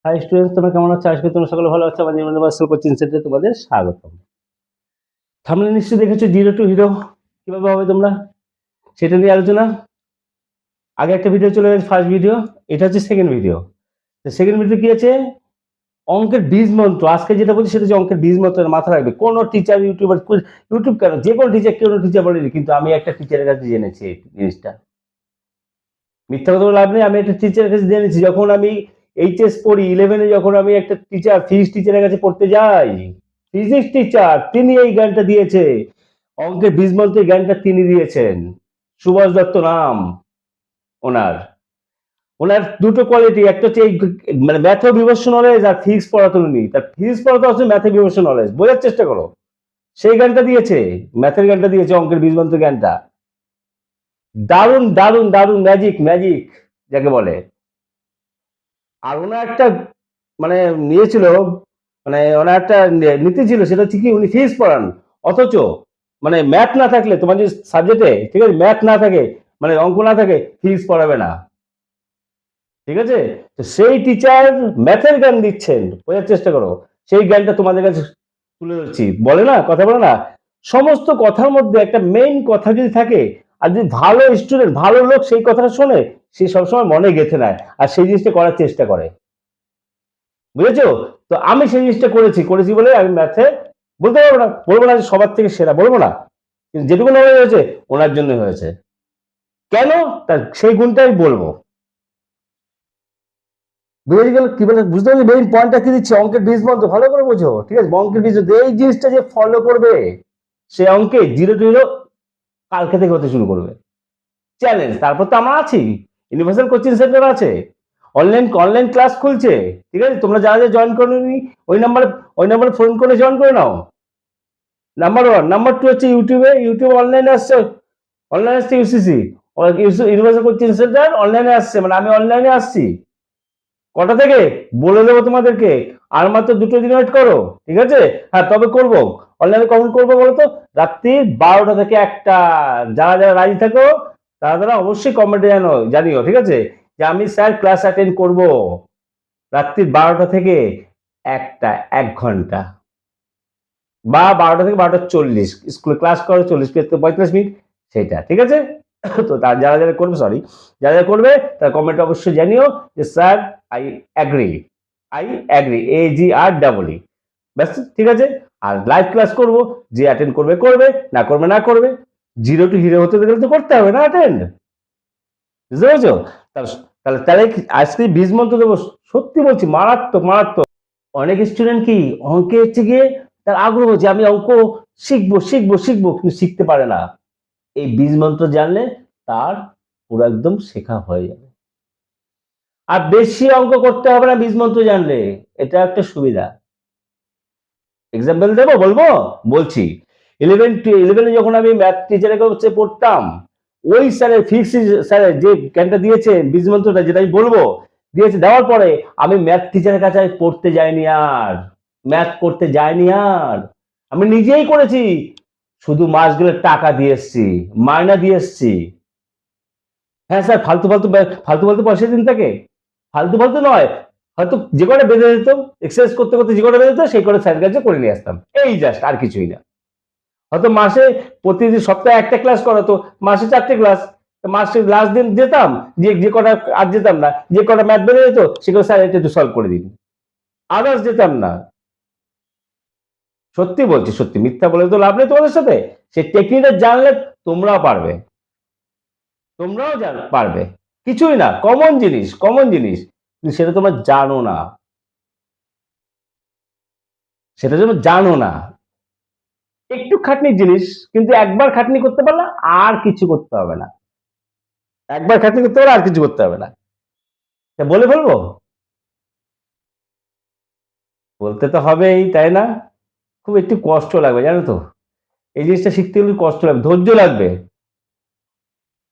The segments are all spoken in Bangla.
হাই স্টুডেন্টস, তোমরা কেমন আছো? আজকে তোমরা সকলে ভালো আছো। আমাদের ইউনিভার্সাল কোচিং সেন্টারে তোমাদের স্বাগতম। থাম্বনেল নিশ্চয়ই দেখেছো, জিরো টু হিরো কিভাবে হবে তোমরা সেটা নিয়ে আলোচনা। আগে একটা ভিডিও চলে গেছে, ফার্স্ট ভিডিও, এটা হচ্ছে সেকেন্ড ভিডিও। সেকেন্ড ভিডিও কি আছে? অঙ্কের বীজ মন্ত্র। আজকে যেটা বলছি সেটা হচ্ছে অঙ্কের বীজ মন্ত্রের মাথা রাখবে। কোনো টিচার, ইউটিউবার, ইউটিউব কেন, যে কোনো টিচার, কোনো টিচার বলেনি, কিন্তু আমি একটা টিচারের কাছে জেনেছি এই জিনিসটা। মিথ্যা কথা বলে লাভ নেই, আমি একটা টিচারের কাছে জেনেছি। যখন আমি এইচএস পড়ি, 11-এ যখন আমি একটা টিচার, ফিজিক্স টিচারের কাছে পড়তে যাই, ফিজিক্স টিচার, তিনি এই জ্ঞানটা দিয়েছে। অঙ্কের বীজমন্ত্রের জ্ঞানটা তিনি দিয়েছেন। সুভাষ দত্ত নাম ওনার। ওনার দুটো কোয়ালিটি, একটা হচ্ছে এই মানে ম্যাথ বিবর্ষ নলেজ, আর ফিজিক্স পড়াতে উনি, তার ফিজিক্স পড়াতে হচ্ছে ম্যাথ বিবর্ষ নলেজ, বোঝার চেষ্টা করো। সেই জ্ঞানটা দিয়েছে, ম্যাথের জ্ঞানটা দিয়েছে, অঙ্কের বীজমন্ত্রের জ্ঞানটা। দারুণ দারুণ দারুণ ম্যাজিক, ম্যাজিক যাকে বলে। আর ওনার একটা মানে নিয়েছিল, মানে ওনার একটা নীতি ছিল, সেটা হচ্ছে কি, উনি ফিজিক্স পড়ান, অথচ মানে ম্যাথ না থাকলে তোমার যে সাবজেক্টে, ঠিক আছে, ম্যাথ না থাকে, মানে অঙ্ক না থাকে, ফিজিক্স পড়াবে না। ঠিক আছে, তো সেই টিচার ম্যাথের জ্ঞান দিচ্ছেন, বোঝার চেষ্টা করো। সেই জ্ঞানটা তোমাদের কাছে তুলে ধরছি। বলে না, কথা বলে না, সমস্ত কথার মধ্যে একটা মেইন কথা যদি থাকে, আর যদি ভালো স্টুডেন্ট, ভালো লোক সেই কথাটা শোনে, সে সবসময় মনে গেঁথে নেয় আর সেই জিনিসটা করার চেষ্টা করে। বুঝেছো? তো আমি সেই জিনিসটা করেছি, করেছি বলে আমি ম্যাথে বলতে পারবো না, বলবো না যে সবার থেকে সেরা, বলবো না, কিন্তু যেটুকু নলেজ হয়েছে ওনার জন্য হয়েছে। কেন? তার সেই গুণটাই বলবো। বুঝে গেল কি বলে, বুঝতে পারছি মেইন পয়েন্টটা কি দিচ্ছে, অঙ্কের বীজ মন্ত্র ভালো করে বোঝো। ঠিক আছে, অঙ্কের বীজ এই জিনিসটা যে ফলো করবে, সে অঙ্কে জিরো টু হিরো কালকে থেকে হতে শুরু করবে। চ্যালেঞ্জ। তারপর তো আমরা আছি, ইউনিভার্সাল কোচিং সেন্টার আছে, অনলাইন অনলাইন ক্লাস খুলছে। ঠিক আছে, তোমরা যারা যারা জয়েন করোনি, ওই নাম্বারে ফোন করে জয়েন করে নাও। Number one. নাম্বার টু হচ্ছে ইউটিউবে, ইউটিউব অনলাইনে আসছে, অনলাইনে আসছে ইউসিসি, ইউনিভার্সাল কোচিং সেন্টার অনলাইনে আসছে, মানে আমি অনলাইনে আসছি। কটা থেকে বলে দেবো তোমাদেরকে, আর মাত্র 2 দিন ওয়েট করো। ঠিক আছে, হ্যাঁ তবে করবো। অনলাইনে কখন করবো বলো তো? রাত্রি 12টা থেকে 1টা। যারা যারা রাজি থাকো তারা তারা অবশ্যই কমেন্টে জানিও, ঠিক আছে, যে আমি স্যার ক্লাস অ্যাটেন্ড করবো রাত্রি 12টা থেকে 1টা, 1 ঘন্টা, বা 12টা থেকে 12টা 40, স্কুলে ক্লাস করো 40 থেকে 45 মিনিট, সেটা ঠিক আছে। তো তার যারা যারা করবে, সরি, যারা যারা করবে তারা কমেন্টে অবশ্যই জানিও যে sir I agree, I agree, AGR EE, ব্যাস, ঠিক আছে। আর লাইভ ক্লাস করব, যে অ্যাটেন্ড করবে করবে, না করবে না করবে। জিরো টু হিরো হতে গেলে তো করতে হবে না অ্যাটেন্ড, বুঝতে পেরেছো? তাহলে তাহলে আজকে বীজ মন্ত্র দেবো, সত্যি বলছি, মারাত্মক মারাত্মক। অনেক স্টুডেন্ট কি অঙ্কে হচ্ছে গিয়ে তার আগ্রহ, যে আমি অঙ্ক শিখবো শিখবো শিখবো, কিন্তু শিখতে পারে না। এই বীজ মন্ত্র জানলে তার পুরো একদম শেখা হয়ে যাবে। আর বেশি অঙ্ক করতে হবে না বীজ মন্ত্র জানলে, এটা একটা সুবিধা। এক্সাম্পল দেবো, বলবো, বলছি। 11-11 যখন আমি ম্যাথ টিচারের কাছে পড়তাম, ওই স্যারের, ফিজিক্স স্যারের যে জ্ঞানটা দিয়েছে, বীজ মন্ত্রটা যেটা আমি বলবো, দিয়েছে, দেওয়ার পরে আমি ম্যাথ টিচারের কাছে পড়তে যাইনি, আর ম্যাথ করতে যাইনি, আর আমি নিজেই করেছি। শুধু মাসগুলোর টাকা দিয়ে এসছি, মাইনা দিয়ে এসছি। হ্যাঁ স্যার, ফালতু ফালতু ফালতু ফালতু পয়সা দিন তাকে, ফালতু ফালতু নয়, হয়তো যে কটা বেঁধে দিত, এক্সারসাইজ করতে করতে যে কটা বেঁধে দিত, সেই কটা স্যারের কাছে করে নিয়ে আসতাম, এই জাস্ট, আর কিছুই না। হয়তো মাসে, প্রতিদিন সপ্তাহে একটা ক্লাস করাতো, মাসে 4টে ক্লাস, মাসে লাস্ট দিন যেতাম, যে যে কটা আর যেতাম না, যে কটা ম্যাথ বেড়ে যেত সেগুলো স্যার এটা একটু সলভ করে দিন, আদার্স যেতাম না। সত্যি বলছি, সত্যি, মিথ্যা বলে তো লাভ নেই তোমাদের সাথে। সেই টেকনিকটা জানলে তোমরাও পারবে, তোমরাও পারবে। কিছুই না, কমন জিনিস, কমন জিনিস, কিন্তু সেটা তোমরা জানো না, সেটা তোমরা জানো না। একটু খাটনির জিনিস, কিন্তু একবার খাটনি করতে পারলে আর কিছু করতে হবে না। একবার খাটনি করতে পারলে আর কিছু করতে হবে না। তা বলে ফেলবো? বলতে তো হবেই, তাই না? খুব একটু কষ্ট লাগবে, জানো তো, এই জিনিসটা শিখতে গেলে কষ্ট লাগবে, ধৈর্য লাগবে।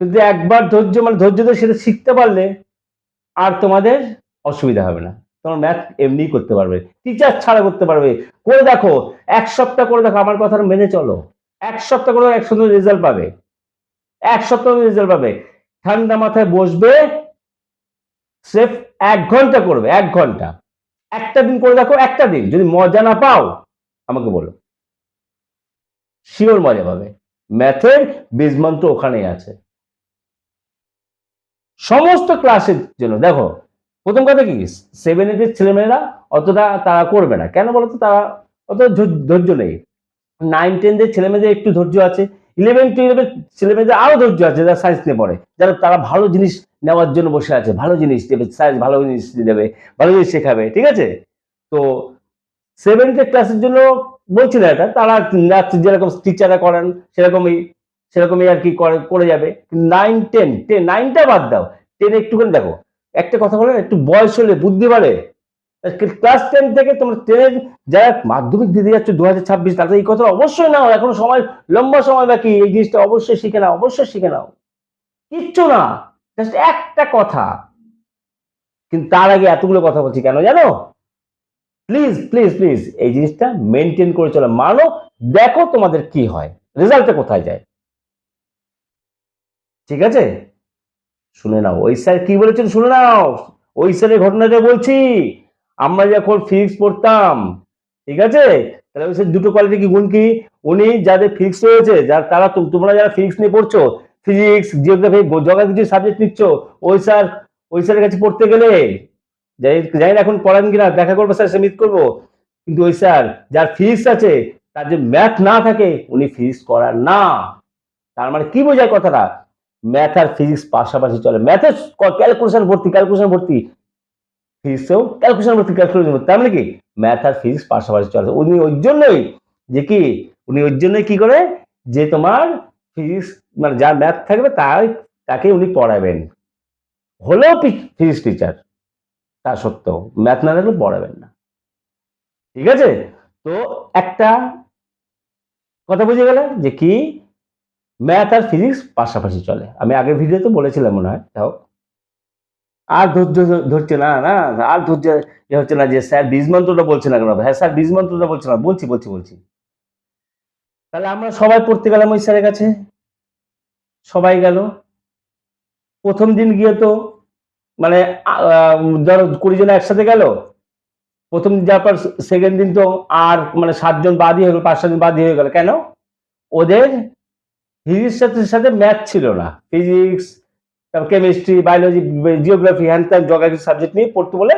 কিন্তু একবার ধৈর্য, মানে ধৈর্য ধরে সেটা শিখতে পারলে আর তোমাদের অসুবিধা হবে না। তোমার ম্যাথ এমনি করতে পারবে, টিচার ছাড়া করতে পারবে। করে দেখো, 1 সপ্তাহ করে দেখো, আমার কথা মেনে চলো। 1 সপ্তাহ করে 1 সুন্দর রেজাল্ট পাবে, 1 সপ্তাহ রেজাল্ট পাবে। ঠান্ডা মাথায় বসবে, সেফ 1 ঘন্টা করবে, 1 ঘন্টা। একটা দিন করে দেখো, একটা দিন যদি মজা না পাও আমাকে বলো, শিওর মজা পাবে। ম্যাথের বীজমন্ত্র ওখানেই আছে সমস্ত ক্লাসের জন্য। দেখো প্রথম কথা কি, 7-8 ছেলেমেয়েরা অতটা তারা করবে না, কেন বলতো, তারা অত ধৈর্য নেই। 9-10 ছেলেমেয়েদের একটু ধৈর্য আছে, 11-12 ছেলেমেয়েদের আরো ধৈর্য আছে, যারা সায়েন্স নিয়ে পড়ে, যারা তারা ভালো জিনিস নেওয়ার জন্য বসে আছে, ভালো জিনিস দেবে, সায়েন্স ভালো জিনিস দেবে, ভালো জিনিস শেখাবে, ঠিক আছে। তো 7-8 ক্লাসের জন্য বলছি না এটা, তারা যেরকম টিচাররা করেন সেরকমই আর কি করে যাবে। 9-10 9টা বাদ দাও, 10 একটুখানি দেখো, একটা কথা বলে, একটু বয়স হলে বুদ্ধি বাড়ে। ক্লাস 10 থেকে তোমরা 10 যারা মাধ্যমিক দিতে যাচ্ছ 2026, তাদের এই কথা অবশ্যই নাও, এখনো সময়, লম্বা সময় বাকি, এই জিনিসটা অবশ্যই শিখে নাও, অবশ্যই শিখে নাও, কিচ্ছু না, জাস্ট একটা কথা। কিন্তু তার আগে এতগুলো কথা বলছি কেন জানো? প্লিজ প্লিজ প্লিজ এই জিনিসটা মেনটেন করে চলো, মানো, দেখো তোমাদের কি হয়, রেজাল্টটা কোথায় যায়, ঠিক আছে। শুনে নাও ওই স্যার কি বলেছেন, শুনে নাও, ওই স্যারের ঘটনাটা বলছি। আমরা যখন ফিজিক্স পড়তাম, ঠিক আছে, তাহলে ওই স্যার দুটো কোয়ালিটি কি, গুণ কি, উনি যাদের ফিজিক্স রয়েছে, তারা তোমরা যারা ফিজিক্স নিয়ে পড়ছো, ফিজিক্স জিওগ্রাফি জগা কিছু সাবজেক্ট নিচ্ছ, ওই স্যারের কাছে পড়তে গেলে, জানি না এখন পড়ান কিনা, দেখা করবো স্যার, সে মিট করবো, কিন্তু ওই স্যার যার ফিজিক্স আছে, তার যে ম্যাথ না থাকে, উনি ফিজিক্স করার না। তার মানে কি বোঝায় কথাটা, ম্যাথ আর ফিজিক্স পাশাপাশি চলে, ম্যাথে ক্যালকুলেশন ভর্তি, ফিজিক্সেও ক্যালকুলেশন ভর্তি, তার মানে কি ম্যাথ আর ফিজিক্স পাশাপাশি চলে। উনি ওই জন্যই যে কি, উনি ওই জন্যই কি করে, যে তোমার ফিজিক্স মানে যার ম্যাথ থাকবে তাকে উনি পড়াবেন, হলেও ফিজিক্স টিচার, তা সত্ত্বেও ম্যাথ না থাকলে পড়াবেন না, ঠিক আছে। তো একটা কথা বুঝে গেলে যে কি, ম্যাথ আর ফিজিক্স পাশাপাশি চলে, আমি আগের ভিডিওতে বলেছিলাম মনে হয়। তাও আর ধৈর্য ধরছে না, আর ধৈর্য হচ্ছে না, যে স্যার বীজ মন্ত্রটা বলছে না কেন, হ্যাঁ স্যার বীজ মন্ত্রটা বলছে না, বলছি। তাহলে আমরা সবাই পড়তে গেলাম ওই স্যারের কাছে, সবাই গেল। প্রথম দিন গিয়ে তো মানে ধরো 20 জন একসাথে গেল, প্রথম দিন যাওয়ার পর সেকেন্ড দিন তো আর মানে 7 জন বাদই হয়ে গেল, 5-6 জন বাদই হয়ে গেল, কেন? ওদের ফিজিক্স সাথে ম্যাথ ছিল না, physics, chemistry, biology, geography, hand ত্যান জগা কিছু সাবজেক্ট নিয়ে পড়তে বলে,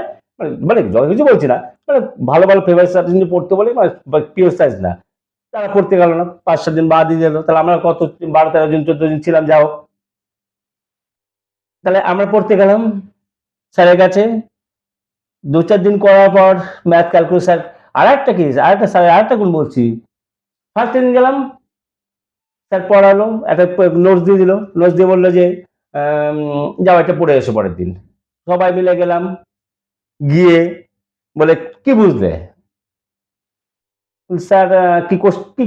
মানে জগা কিছু বলছি না, মানে ভালো ভালো ফেভারিট সাবজেক্ট নিয়ে পড়তে বলে, মানে পিওর সায়েন্স না, তারা পড়তে গেল না, 5-7 দিন বাদ দিয়ে দিল। তাহলে আমরা কত 12-13 জন 14 জন ছিলাম, যাও, তাহলে আমরা পড়তে গেলাম স্যারের কাছে। 2-4 দিন করার পর ম্যাথ ক্যালকুলাস, স্যার আরেকটা স্যার আরেকটা গুণ বলছি, ফার্স্ট দিন গেলাম, স্যার পড়ালো, একটা নোটস দিয়ে দিল, নোটস দিয়ে বললো যে যাও এটা পড়ে এসো পরের দিন। সবাই মিলে গেলাম, গিয়ে বলে কি বুঝলে স্যার, কি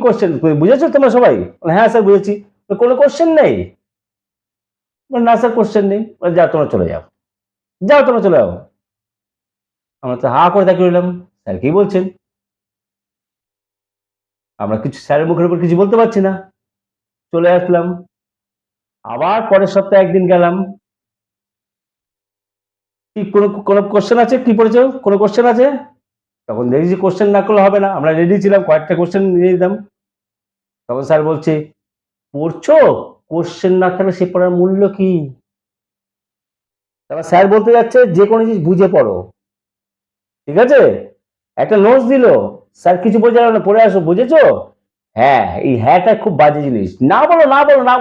কোশ্চেন বুঝেছো তোমরা সবাই? হ্যাঁ স্যার বুঝেছি। কোনো কোশ্চেন নেই? না স্যার কোশ্চেন নেই। যাও তোমরা চলে যাও, তোমরা চলে যাও। আমরা তো হা করে তাকিয়ে রইলাম, স্যার কি বলছেন, আমরা কিছু স্যারের মুখের উপর কিছু বলতে পারছি না, চলে আসলাম। আবার পরের সপ্তাহে একদিন গেলাম, কি কোনো কোশ্চেন আছে, কি পড়েছো, কোনো কোশ্চেন আছে? তখন দেখি যে কোশ্চেন না করলে হবে না, আমরা রেডি ছিলাম, কয়েকটা কোশ্চেন নিয়ে দিতাম। তখন স্যার বলছে, পড়ছো, কোশ্চেন না থাকলে সে পড়ার মূল্য কি? তারপর স্যার বলতে যাচ্ছে যে কোনো জিনিস বুঝে পড়ো, ঠিক আছে। একটা নোটস দিল, স্যার কিছু বোঝালো না, পড়ে আসো, বুঝেছো? হ্যাঁ, এই হ্যাঁটা খুব বাজে জিনিস, না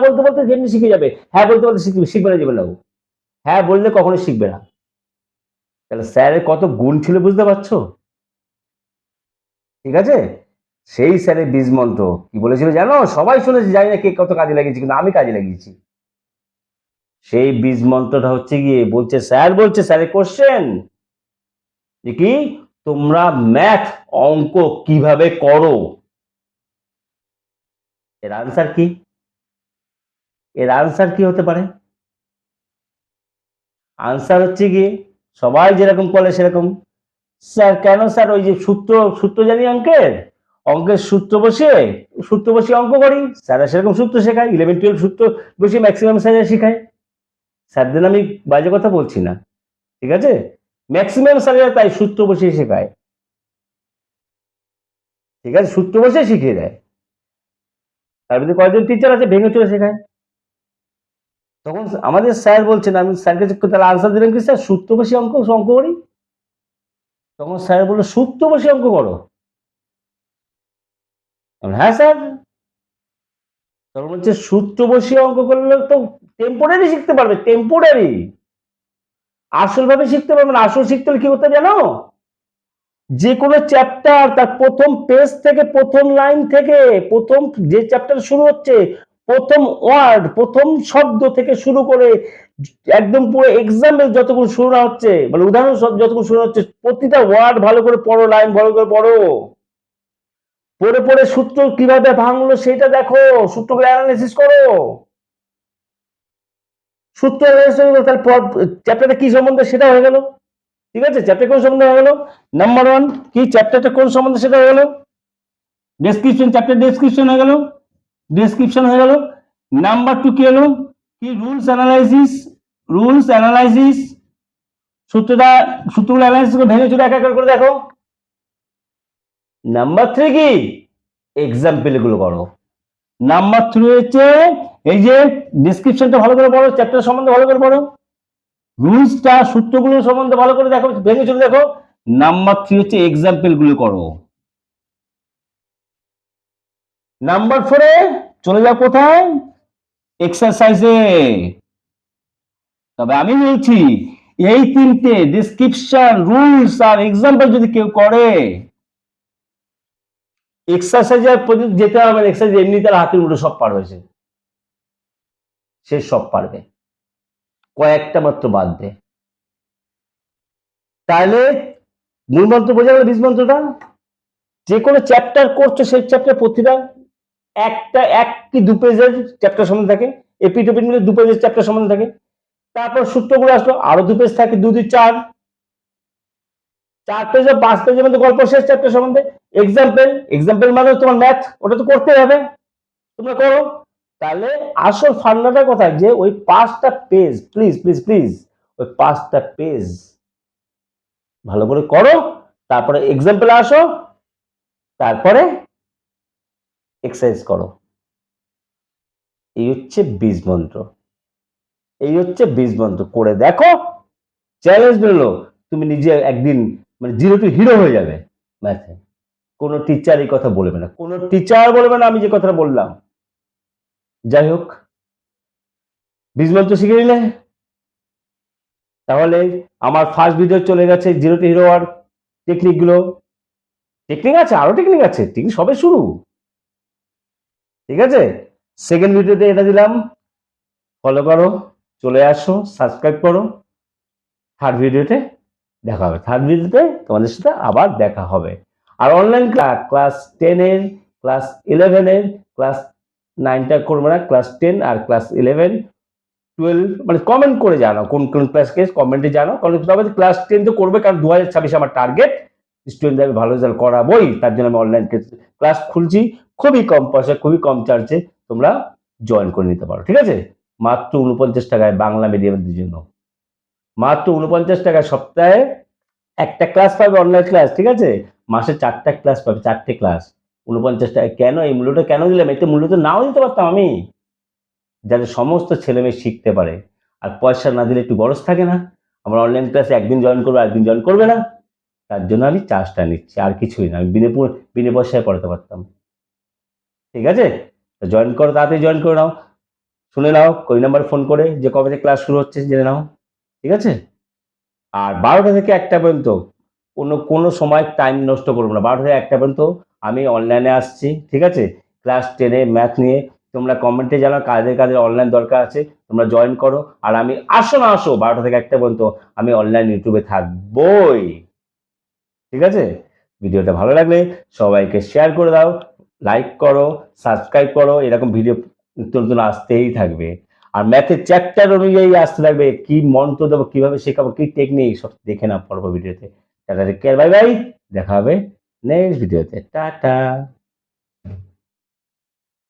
বলতে বলতে যেমনি শিখে যাবে, হ্যাঁ বলতে বলতে শিখবে না জীবনে, হ্যাঁ বললে কখনো শিখবে না। তাহলে স্যারের কত গুণ ছিল বুঝতে পারছো, ঠিক আছে। সেই স্যারের বীজ মন্ত্র কি বলেছিল জানো, সবাই শুনেছে, জানি না কে কত কাজে লাগিয়েছে, কিন্তু আমি কাজে লাগিয়েছি। সেই বীজ মন্ত্রটা হচ্ছে গিয়ে বলছে, স্যারের কোশ্চেন যে কি, তোমরা ম্যাথ অঙ্ক কিভাবে করো, এর আনসার কি, হতে পারে? আনসার হচ্ছে গিয়ে সবাই যেরকম করে সেরকম, স্যার কেন স্যার, ওই যে সূত্র জানি অঙ্কের সূত্র বসিয়ে অঙ্ক করি, স্যারা সেরকম সূত্র শেখায়, 11-12 সূত্র বসিয়ে ম্যাক্সিমাম স্যার শেখায়। স্যারদের আমি বাজে কথা বলছি না, ঠিক আছে। ম্যাক্সিমাম স্যারেরা তাই সূত্র বসে শেখায়, ঠিক আছে, সূত্র বসে শিখিয়ে দেয়। তার মধ্যে কয়েকজন টিচার আছে ভেঙে চলে শেখায়। তখন আমাদের স্যার বলছেন, আমি স্যারকে তাহলে আনসার দিলাম কি স্যার সূত্র বসে অঙ্ক অঙ্ক করি? তখন স্যার বললো সূত্র বসে অঙ্ক করো? হ্যাঁ স্যার। তখন বলছে সূত্র বসে অঙ্ক করলে তো টেম্পোরারি শিখতে পারবে, টেম্পোরারি, আসল ভাবে শিখতে পারবে না। আসল শিখতে হলে কি করতে জানো? যে কোনো চ্যাপ্টার তার প্রথম পেজ থেকে, প্রথম লাইন থেকে, প্রথম যে চ্যাপ্টার শুরু হচ্ছে প্রথম ওয়ার্ড, প্রথম শব্দ থেকে শুরু করে একদম পুরো এক্সাম্পল যতক্ষণ শুরু না হচ্ছে, মানে উদাহরণ যতক্ষণ শুরু হচ্ছে, প্রতিটা ওয়ার্ড ভালো করে পড়ো, লাইন ভালো করে পড়ো, পড়ে পড়ে সূত্র কিভাবে ভাঙলো সেটা দেখো, সূত্রগুলো অ্যানালাইসিস করো। সূত্র অ্যানালাইসিস করো, তাহলে চ্যাপ্টারটা কি সম্বন্ধে সেটা হয়ে গেল। ঠিক আছে, চ্যাপ্টার কোন সম্বন্ধে হয়ে গেল? নাম্বার 1 কি, চ্যাপ্টারটা কোন সম্বন্ধে সেটা হয়ে গেল। ডেসক্রিপশন, চ্যাপ্টার ডেসক্রিপশন হয়ে গেল, ডেসক্রিপশন হয়ে গেল। নাম্বার 2 কি হলো, কি রুলস অ্যানালাইসিস, রুলস অ্যানালাইসিস, সূত্রগুলো অ্যানালাইসিস করে ভেঙে চুরে এক এক করে দেখো। নাম্বার 3 কি, এক্সাম্পল গুলো করো। নাম্বার 3 হচ্ছে এই যে ডেসক্রিপশনটা ভালো করে পড়ো, চ্যাপ্টার সম্বন্ধে ভালো করে পড়ো, রুলসটা সূত্রগুলো সম্বন্ধে ভালো করে দেখো, ভেঙে চুরে দেখো। নাম্বার 3 হচ্ছে এক্সাম্পল গুলো করো। নাম্বার 4 চলে যাও কোথায়, এক্সারসাইজে। তবে আমি বলছি এই তিনটে ডেসক্রিপশন, রুলস আর এক্সাম্পল যদি কেউ করে, এক্সারসাইজের প্রতি যেতে হবে না। এক্সারসাইজ এমনি তার হাতের মুঠো সব পার হয়েছে, সে সব পারবে, কয়েকটা মাত্র বাদ দে। তাহলে মূল মন্ত্র বোঝা গেল, বীজ মন্ত্রটা। যে কোনো চ্যাপ্টার করছো সেই চ্যাপ্টার প্রতিটা একটা এক কি 2 পেজের চ্যাপ্টার সম্বন্ধে থাকে, এপি টুপি মিলে 2 পেজের চ্যাপ্টার সম্বন্ধে থাকে। তারপর সূত্রগুলো আসলো, আরো 2 পেজ থাকে, 2 2 4, 4 পেজ 5 পেজের মধ্যে গল্প শেষ চ্যাপ্টার সম্বন্ধে। এক্সাম্পল, এক্সাম্পল মানে তোমার ম্যাথ, ওটা তো করতে হবে, তোমরা করো। তাহলে আসল ফান্ডাটা কোথায়, যে ওই 5টা পেজ, প্লিজ প্লিজ প্লিজ ওই 5টা পেজ ভালো করে করো, তারপরে এক্সাম্পল আসো, তারপরে এক্সারসাইজ করো। এই হচ্ছে বীজ মন্ত্র, এই হচ্ছে বীজ মন্ত্র। করে দেখো, চ্যালেঞ্জ বেরোলো, তুমি নিজে একদিন মানে 0 to হিরো হয়ে যাবে ম্যাথে। কোনো টিচার এই কথা বলবে না, কোনো টিচার বলবে না আমি যে কথাটা বললাম। যাই হোক, বীজ মন্ত্র শিখে নিলে। তাহলে আমার ফার্স্ট ভিডিও চলে গেছে 0 to হিরো হওয়ার টেকনিক গুলো। টেকনিক আছে, আরো টেকনিক আছে, টেকনিক সবে শুরু, ঠিক আছে। সেকেন্ড ভিডিওতে এটা দিলাম, ফলো করো, চলে আসো, সাবস্ক্রাইব করো। থার্ড ভিডিওতে দেখা হবে, থার্ড ভিডিওতে তোমাদের সাথে আবার দেখা হবে। আর অনলাইন ক্লাস 10 এর, ক্লাস 11 এর, ক্লাস 9টা করবো না, ক্লাস 10 আর ক্লাস 11 12 মানে কমেন্ট করে জানাও কোন কোন ক্লাস কেস, কমেন্টে জানাও। কারণ তবে ক্লাস 10 তো করবে, কারণ 2026 আমার টার্গেট স্টুডেন্টদের আমি ভালো রেজাল্ট করাবোই। তার জন্য আমি অনলাইন ক্লাস খুলছি, খুবই কম পয়সা, খুবই কম চার্জে তোমরা জয়েন করে নিতে পারো, ঠিক আছে। মাত্র 49 টাকায় বাংলা মিডিয়ামের জন্য, মাত্র 49 টাকায় সপ্তাহে একটা ক্লাস পাবে, অনলাইন ক্লাস, ঠিক আছে। মাসে 4টা ক্লাস পাবে, 4টে ক্লাস 49 টাকা। কেন এই মূল্যটা কেন দিলাম? এই মূল্য তো নাও দিতে পারতাম আমি, যাতে সমস্ত ছেলে মেয়ে শিখতে পারে। আর পয়সা না দিলে একটু গরজ থাকে না, আমার অনলাইন ক্লাসে একদিন জয়েন করবে, একদিন জয়েন করবে না, তার জন্য আমি চার্জটা নিচ্ছি, আর কিছুই না। আমি বিনা পয়সায় পড়াতে পারতাম, ঠিক আছে। জয়েন করো, তাড়াতাড়ি জয়েন করে নাও, শুনে নাও ওই নাম্বারে ফোন করে যে কবে থেকে ক্লাস শুরু হচ্ছে জেনে নাও, ঠিক আছে। আর 12টা থেকে 1টা পর্যন্ত কোনো সময় টাইম নষ্ট করবো না। 12টা থেকে 1টা পর্যন্ত আমি অনলাইনে আসছি, ঠিক আছে। ক্লাস 10 ম্যাথ নিয়ে তোমরা কমেন্টে জানাও কাদের কাদের অনলাইন দরকার আছে, তোমরা জয়েন করো। আর আমি আসো না আসো 12টা থেকে 1টা পর্যন্ত আমি অনলাইন ইউটিউবে থাকবোই, ঠিক আছে। ভিডিওটা ভালো লাগলে সবাইকে শেয়ার করে দাও, লাইক করো, সাবস্ক্রাইব করো, এরকম ভিডিও নতুন নতুন আসতেই থাকবে। আর ম্যাথের চ্যাপ্টার অনুযায়ী আসতে থাকবে, কি মন্ত্র দেবো, কিভাবে শেখাবো, কি টেকনিক, সব দেখে নাও পড়বো ভিডিওতে। Tata, take care, bye bye, দেখা হবে নেক্সট ভিডিওতে, টাটা।